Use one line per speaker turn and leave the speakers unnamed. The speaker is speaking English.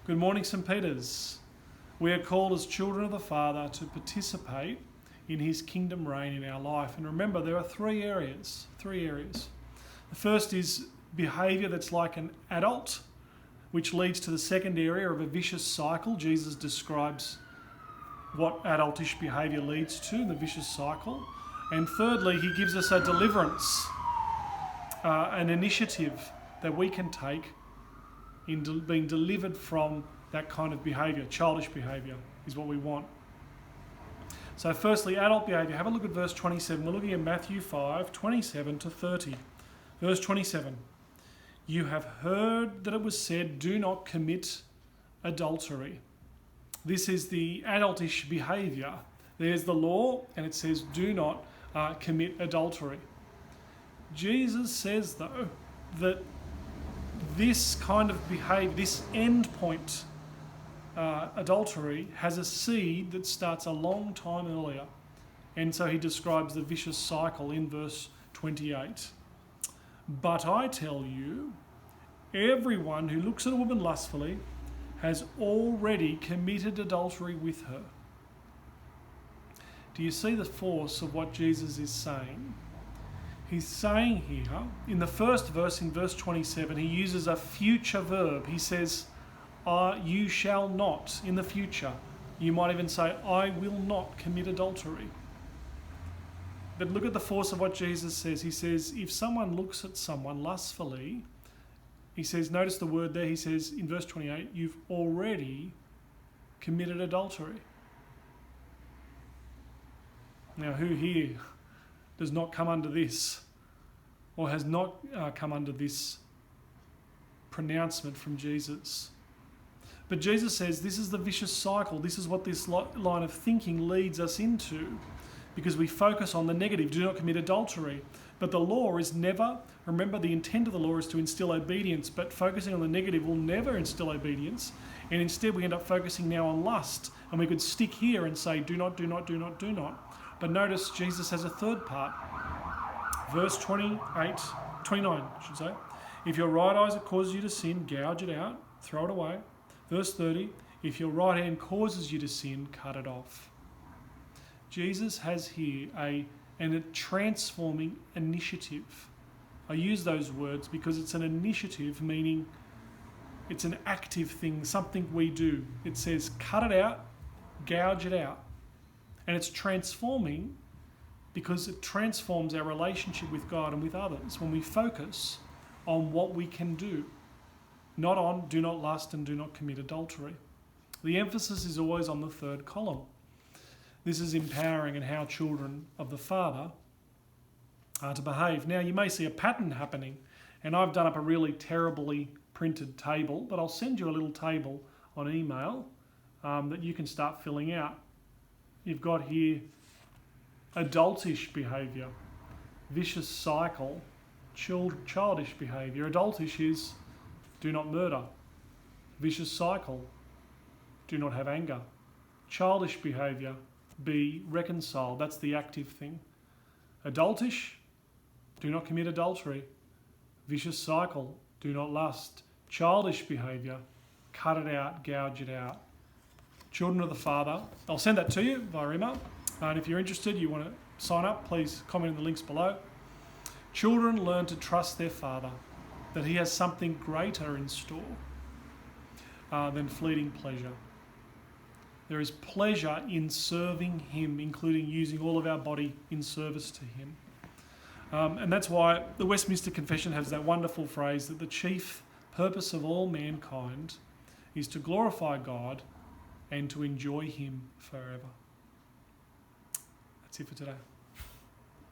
Good morning, St. Peter's. We are called as children of the Father to participate in his kingdom reign in our life. And remember, there are three areas. The first is behaviour that's like an adult, which leads to the second area of a vicious cycle. Jesus describes what adultish behaviour leads to in the vicious cycle. And thirdly, he gives us a deliverance, an initiative that we can take in being delivered from that kind of behaviour. Childish behaviour is what we want. So firstly, adult behaviour. Have a look at verse 27. We're looking at Matthew 5, 27 to 30. Verse 27. You have heard that it was said, do not commit adultery. This is the adultish behaviour. There's the law, and it says, do not commit adultery. Jesus says, though, that this kind of behaviour, this end point, adultery, has a seed that starts a long time earlier. And so he describes the vicious cycle in verse 28. But I tell you, everyone who looks at a woman lustfully has already committed adultery with her. Do you see the force of what Jesus is saying? He's saying here, in the first verse, in verse 27, he uses a future verb. He says, you shall not, in the future. You might even say, I will not commit adultery. But look at the force of what Jesus says. He says, if someone looks at someone lustfully, he says, notice the word there, he says in verse 28, you've already committed adultery. Now, who here does not come under this, or has not come under this pronouncement from Jesus? But Jesus says this is the vicious cycle. This is what this line of thinking leads us into, because we focus on the negative. Do not commit adultery. But the law is never, remember, the intent of the law is to instill obedience, but focusing on the negative will never instill obedience. And instead we end up focusing now on lust. And we could stick here and say, do not, do not, do not, do not. But notice Jesus has a third part. Verse 29, I should say. If your right eye causes you to sin, gouge it out, throw it away. Verse 30, if your right hand causes you to sin, cut it off. Jesus has here a transforming initiative. I use those words because it's an initiative, meaning it's an active thing, something we do. It says cut it out, gouge it out. And it's transforming because it transforms our relationship with God and with others when we focus on what we can do, not on do not lust and do not commit adultery. The emphasis is always on the third column. This is empowering and how children of the Father are to behave. Now, you may see a pattern happening, and I've done up a really terribly printed table, but I'll send you a little table on email that you can start filling out. You've got here adultish behaviour, vicious cycle, childish behaviour. Adultish is do not murder. Vicious cycle, do not have anger. Childish behaviour, be reconciled. That's the active thing. Adultish, do not commit adultery. Vicious cycle, do not lust. Childish behaviour, cut it out, gouge it out. Children of the Father, I'll send that to you via email. And if you're interested, you want to sign up, please comment in the links below. Children learn to trust their Father, that he has something greater in store than fleeting pleasure. There is pleasure in serving him, including using all of our body in service to him. And that's why the Westminster Confession has that wonderful phrase that the chief purpose of all mankind is to glorify God and to enjoy him forever. That's it for today.